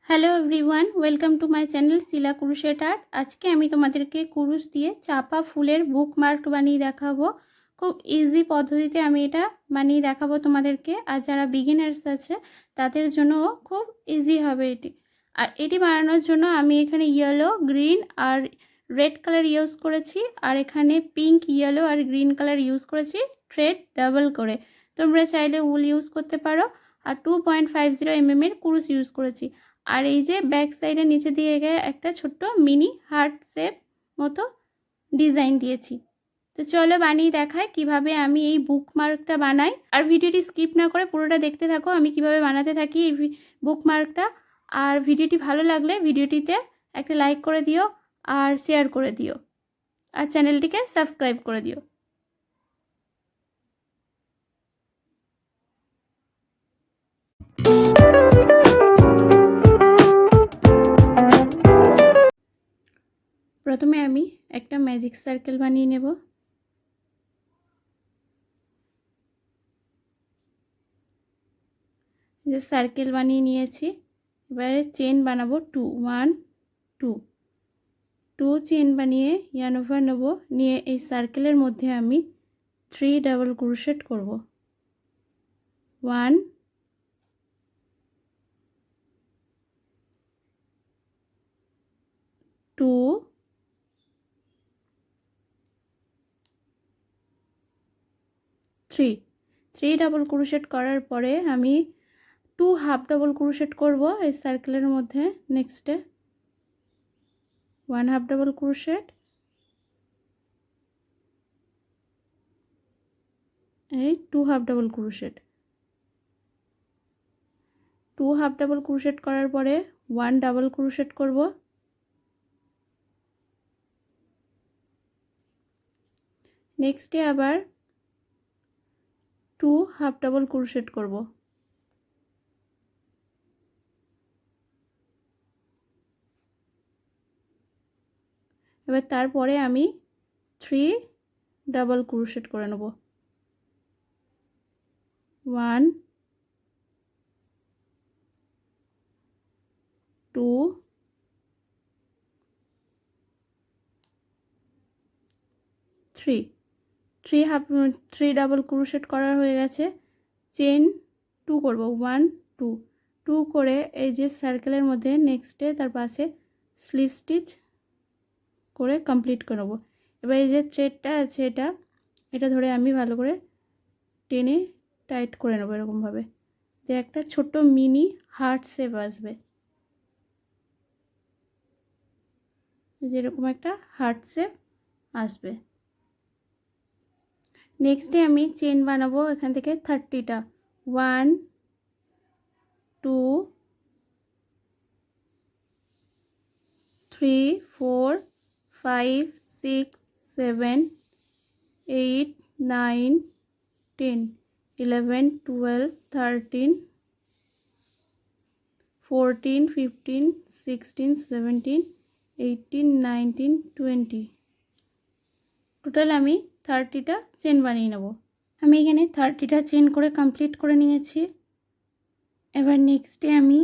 Hello everyone, welcome to my channel Shila crochet art. আজকে আমি তোমাদেরকে কুরুশ দিয়ে চাপা ফুলের বুকমার্ক বানিয়ে দেখাবো। খুব ইজি পদ্ধতিতে আমি এটা বানিয়ে দেখাবো তোমাদেরকে। আর যারা বিগিনার্স আছে তাদের জন্যও খুব ইজি হবে এটি। আর এটি বানানোর জন্য আমি এখানে ইয়েলো, গ্রিন আর রেড কালার ইউজ করেছি, আর এখানে পিঙ্ক, ইয়েলো আর গ্রিন কালার ইউজ করেছি থ্রেড ডাবল করে। তোমরা চাইলে উল ইউজ করতে পারো। আর 2.50 mm এর কুরুশ ইউজ করেছি। আর এই যে ব্যাক সাইডে নিচে দিয়ে গিয়ে একটা ছোট্ট মিনি হার্ট শেপ মতো ডিজাইন দিয়েছি। তো চলো বানিয়ে দেখাই কিভাবে আমি এই বুকমার্কটা বানাই। আর ভিডিওটি স্কিপ না করে পুরোটা দেখতে থাকো আমি কিভাবে বানাতে থাকি এই বুকমার্কটা। আর ভিডিওটি ভালো লাগলে ভিডিওটিতে একটা লাইক করে দিও আর শেয়ার করে দিও আর চ্যানেলটিকে সাবস্ক্রাইব করে দিও। প্রথমে আমি একটা ম্যাজিক সার্কেল বানিয়ে নেব। যে সার্কেল বানিয়ে নিয়েছি, এবারে চেন বানাবো 2 1 2 2 চেন বানিয়ে ইয়ার্ন ওভার নেব। নিয়ে এই সার্কেলের মধ্যে আমি 3 ডাবল ক্রোশেট করব। 1 2 3 3 ডাবল ক্রোশেট করার পরে আমি 2 হাফ ডাবল ক্রোশেট করব এই সার্কেলের মধ্যে। নেক্সটে 1 হাফ ডাবল ক্রোশেট, এই 2 half double crochet. 2 half double crochet করার পরে 1 ডাবল ক্রোশেট করব। নেক্সটে আবার 2 হাফ ডাবল ক্রোশেট করব। এবার তারপরে আমি 3 ডাবল ক্রোশেট করে নেব। 1 2 3 3 ডাবল ক্রোশেট করা হয়ে গেছে। চেন 2 করব, 1 2 2 করে এই যে সার্কেলের মধ্যে নেক্সটে তার পাশে স্লিপ স্টিচ করে কমপ্লিট করে নেব। এবার এই যে থ্রেডটা আছে এটা ধরে আমি ভালো করে টেনে টাইট করে নেব এরকমভাবে, যে একটা ছোট্ট মিনি হার্ট শেপ আসবে। যেরকম একটা হার্ট শেপ আসবে। নেক্সটে আমি চেন বানাবো এখান থেকে 30টা। 1 2 3 4 5 6 7 8 9 10 11 12 13 14 15 16 17 18 19 20। টোটাল আমি 30টা চেন বানিয়ে নেব। আমি এখানে 30টা চেন করে কমপ্লিট করে নিয়েছি। এবার নেক্সটে আমি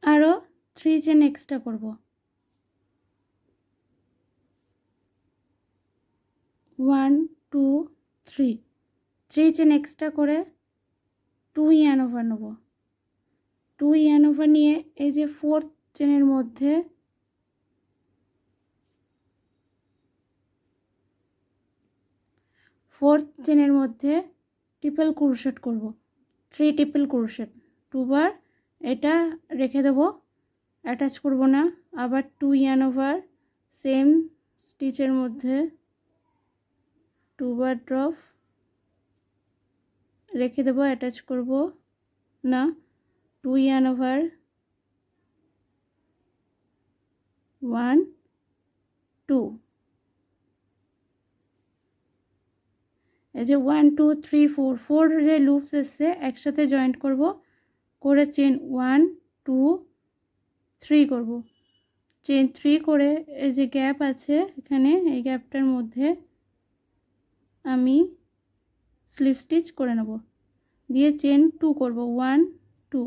আরও 3 চেন এক্সট্রা করব। 1 2 3 3 চেন এক্সট্রা করে 2 ইয়ার্ন ওভার নেব। 2 ইয়ার্ন ওভার নিয়ে এই যে 4th চেনের মধ্যে 4th চেনের মধ্যে ট্রিপল ক্রোশেট করব। 3 ট্রিপল ক্রোশেট 2 বার। এটা রেখে দেব, অ্যাটাচ করব না। আবার 2 ইয়ার্ন ওভার সেম স্টিচের মধ্যে 2 বার ড্রপ রেখে দেব, অ্যাটাচ করব না। 2 ইয়ার্ন ওভার 1 2, এই যে 1 2 3 4 4 যে লুপস এসছে একসাথে জয়েন্ট করব, করে চেন 1 2 3 করব। চেন 3 করে এই যে গ্যাপ আছে এখানে, এই গ্যাপটার মধ্যে আমি স্লিপ স্টিচ করে নেব। দিয়ে চেন 2 করব, 1 2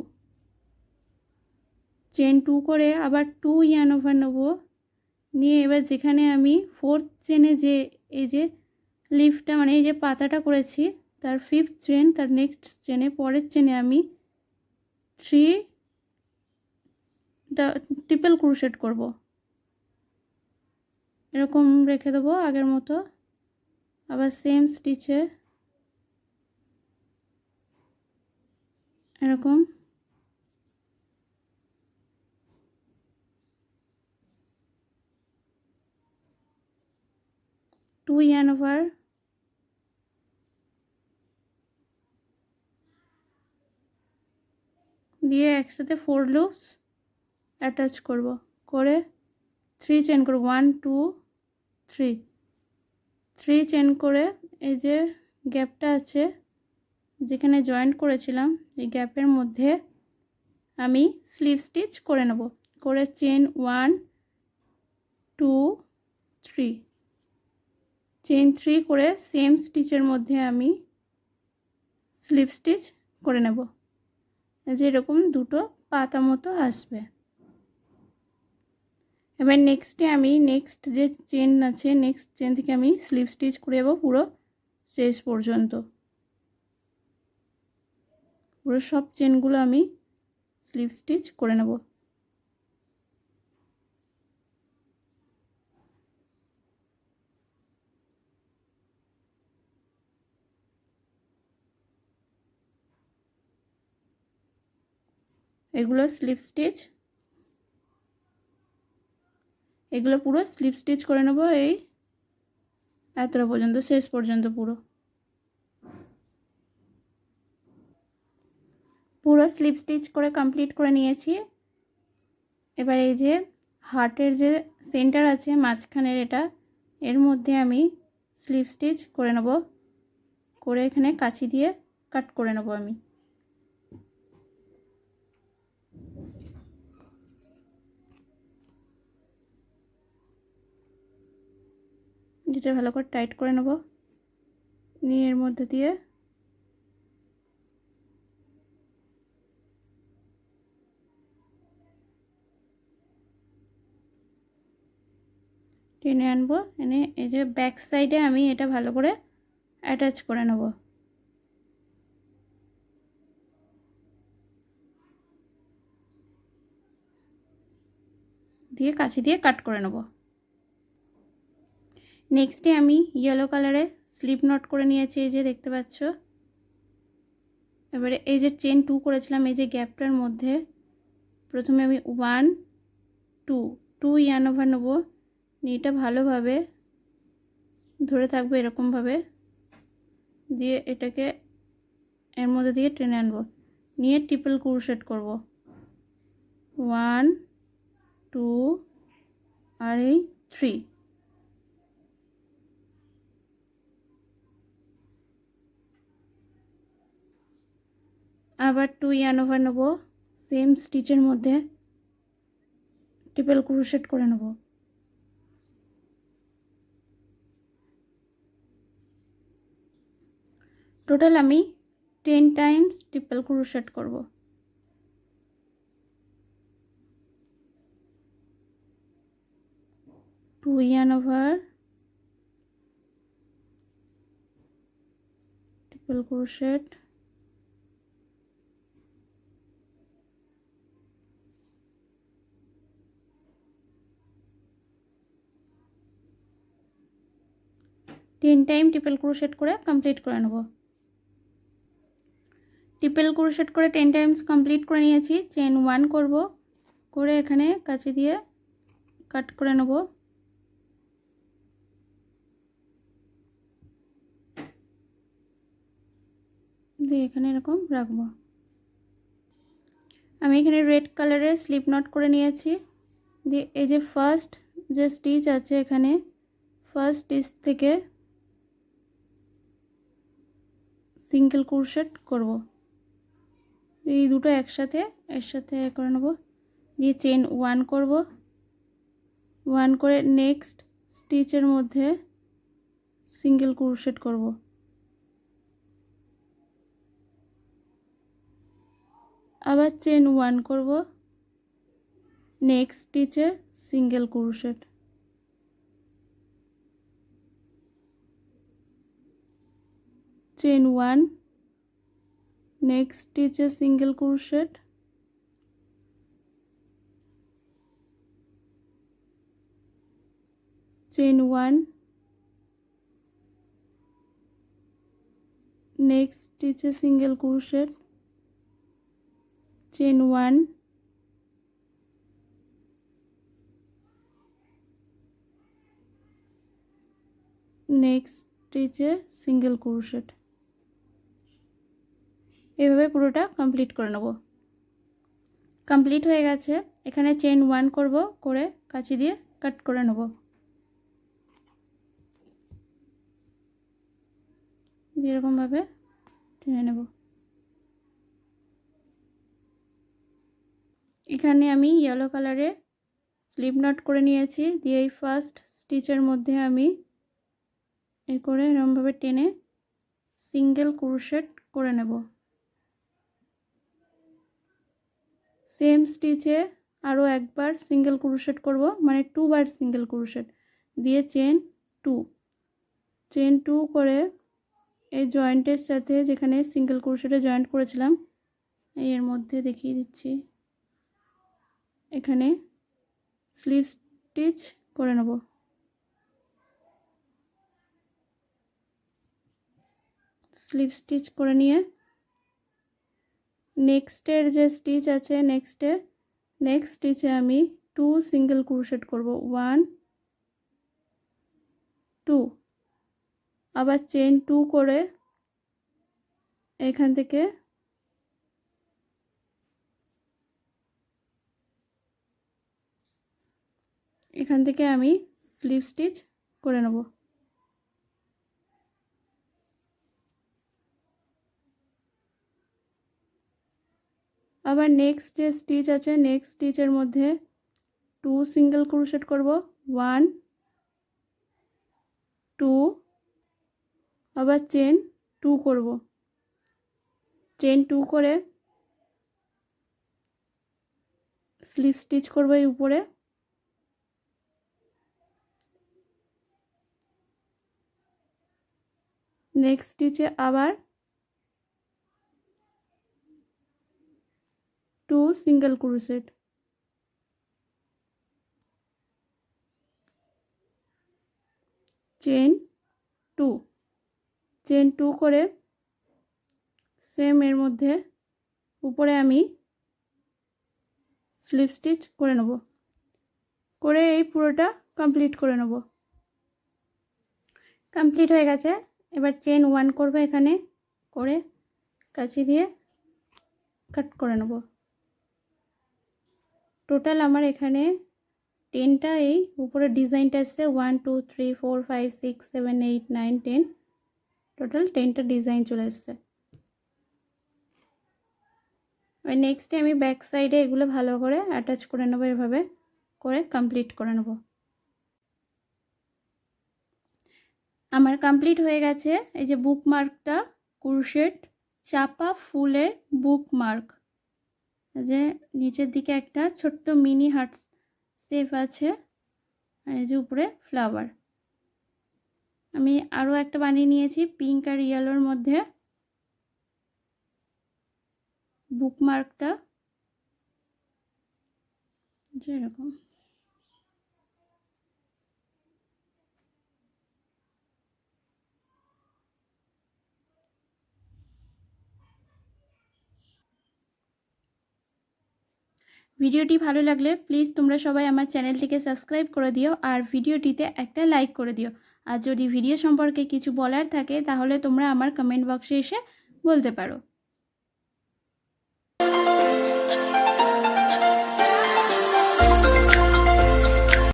চেন 2 করে আবার 2 ইয়ার্ন ওভার নেব, নিয়ে এবার যেখানে আমি 4th চেনে যে এই যে লিফটা মানে এই যে পাতাটা করেছি তার 5th চেন, তার নেক্সট চেনে পরের চেনে আমি 3 ট্রিপল ক্রোশেট করব। এরকম রেখে দেবো আগের মতো। আবার সেম স্টিচে এরকম 2 yarn over দিয়ে একসাথে 4 লুপস অ্যাটাচ করব, করে 3 চেন করব, 1 2 3 চেন করে এই যে গ্যাপটা আছে যেখানে জয়েন্ট করেছিলাম এই গ্যাপের মধ্যে আমি স্লিভ স্টিচ করে নেব, করে চেন 1 2 3 চেন 3 করে সেম স্টিচের মধ্যে আমি স্লিভ স্টিচ করে নেব, যে এরকম দুটো পাতা মতো আসবে। এবার নেক্সটে আমি নেক্সট যে চেন আছে নেক্সট চেন থেকে আমি স্লিভ স্টিচ করে দেবো পুরো শেষ পর্যন্ত। পুরো সব চেনগুলো আমি স্লিভ স্টিচ করে নেব। এগুলো স্লিভ স্টিচ, এগুলো পুরো স্লিভ স্টিচ করে নেব এই এতটা পর্যন্ত শেষ পর্যন্ত পুরো স্লিভ স্টিচ করে কমপ্লিট করে নিয়েছি। এবার এই যে হার্টের যে সেন্টার আছে মাঝখানের এটা, এর মধ্যে আমি স্লিভ স্টিচ করে নেব, করে এখানে কাঁচি দিয়ে কাট করে নেব আমি। যেটা ভালো করে টাইট করে নেব, নিয়ে এর মধ্যে দিয়ে টেনে আনবো, এনে এই যে ব্যাক সাইডে আমি এটা ভালো করে অ্যাটাচ করে নেব, দিয়ে কাঁচি দিয়ে কাট করে নেব। নেক্সটে আমি ইয়েলো কালারে স্লিপ নট করে নিয়েছি, এই যে দেখতে পাচ্ছ। এবারে এই যে চেন 2 করেছিলাম এই যে গ্যাপটার মধ্যে প্রথমে আমি 1 2 ইয়ার্ন ওভার নেব, নিয়ে এটা ভালোভাবে ধরে থাকবে এরকমভাবে, দিয়ে এটাকে এর মধ্যে দিয়ে টেনে আনবো, নিয়ে ট্রিপল ক্রোশেট করব, 1 2 আর এই 3। আবার 2 ইয়ার্ন ওভার নেব, সেম স্টিচের মধ্যে ট্রিপল ক্রোশেট করে নেব। টোটাল আমি 10 টাইমস ট্রিপল ক্রোশেট করব। Two yarn over triple crochet, ten time triple crochet করে কমপ্লিট করে নেব। ট্রিপল ক্রোশেট করে 10 টাইমস কমপ্লিট করে নিয়েছি। চেন 1 করব, করে এখানে কাঁচি দিয়ে কাট করে নেব, দিয়ে এখানে এরকম রাখবো। আমি এখানে রেড কালারের স্লিপ নট করে নিয়েছি, দিয়ে এই যে ফার্স্ট যে স্টিচ আছে এখানে ফার্স্ট স্টিচ থেকে সিঙ্গেল ক্রোশেট করব, এই দুটো একসাথে এর সাথে করে নেব, দিয়ে চেন 1 করব, 1 করে নেক্সট স্টিচের মধ্যে সিঙ্গেল ক্রোশেট করব, আবার চেন 1 করব, नेक्स्ट स्टिचे सिंगल क्रोशेट, चेन 1, नेक्स्ट स्टिचे सिंगल क्रोशेट, चेन 1, नेक्स्ट स्टिचे सिंगल क्रोशेट, चेन 1, नेक्स्ट स्टिचे सिंगल क्रोशेट। এভাবে পুরোটা কমপ্লিট করে নেব। কমপ্লিট হয়ে গেছে। এখানে চেন 1 করব, করে কাঁচি দিয়ে কাট করে নেব। যেরকম ভাবে টেনে নেব। এখানে আমি ইয়েলো কালারে স্লিপ নট করে নিয়েছি, দিয়ে এই ফার্স্ট স্টিচের মধ্যে আমি এই করে এরকম ভাবে টেনে সিঙ্গেল ক্রোশেট করে নেব। सेम स्टिचे आरो एक बार सिंगल क्रोशेट करब, माने 2 बार सिंगल क्रोशेट दिए चेन 2 करे এই জয়েন্টের সাথে যেখানে সিঙ্গেল ক্রোশেটে জয়েন্ট করেছিলাম এর মধ্যে দেখিয়ে দিচ্ছি, এখানে স্লিপ স্টিচ করে নেব। স্লিপ স্টিচ করে নিয়ে নেক্সটের যে স্টিচ আছে নেক্সট স্টিচে আমি 2 সিঙ্গেল ক্রোশেট করব, 1 2, আবার চেন 2 করে এখান থেকে আমি স্লিপ স্টিচ করে নেব। আবার নেক্সট যে স্টিচ আছে নেক্সট স্টিচের মধ্যে 2 সিঙ্গেল ক্রোশেট করব, 1 2, আবার চেন 2 করব, চেন 2 করে স্লিপ স্টিচ করব এই উপরে। নেক্সট স্টিচে আবার 2 সিঙ্গেল ক্রোশেট, চেন 2 করে সেম এর মধ্যে উপরে আমি স্লিপ স্টিচ করে নেব, করে এই পুরোটা কমপ্লিট করে নেব। কমপ্লিট হয়ে গেছে। এবার চেন 1 করব, এখানে করে কাঁচি দিয়ে কাট করে নেব। টোটাল আমার এখানে 10টা এই উপরে ডিজাইনটা আসছে, 1 2 3 4 5 6 7 8 9 10, টোটাল 10টা ডিজাইন চলে আসছে। আর নেক্সটে আমি ব্যাক সাইডে এগুলো ভালো করে অ্যাটাচ করে নেব, এভাবে করে কমপ্লিট করে নেব। আমার কমপ্লিট হয়ে গেছে। এই যে বুকমার্কটা ক্রোশেট চাপা ফুলের বুকমার্ক, যে নিচের দিকে একটা ছোট্ট মিনি হার্ট শেপ আছে আর এই যে উপরে ফ্লাওয়ার। আমি আরও একটা বানিয়ে নিয়েছি পিঙ্ক আর ইয়েলোর মধ্যে বুকমার্কটা, যেরকম ভিডিওটি ভালো লাগলে প্লিজ তোমরা সবাই আমার চ্যানেলটিকে সাবস্ক্রাইব করে দিও আর ভিডিওটিতে একটা লাইক করে দিও। আর যদি ভিডিও সম্পর্কে কিছু বলার থাকে তাহলে তোমরা আমার কমেন্ট বক্সে এসে বলতে পারো।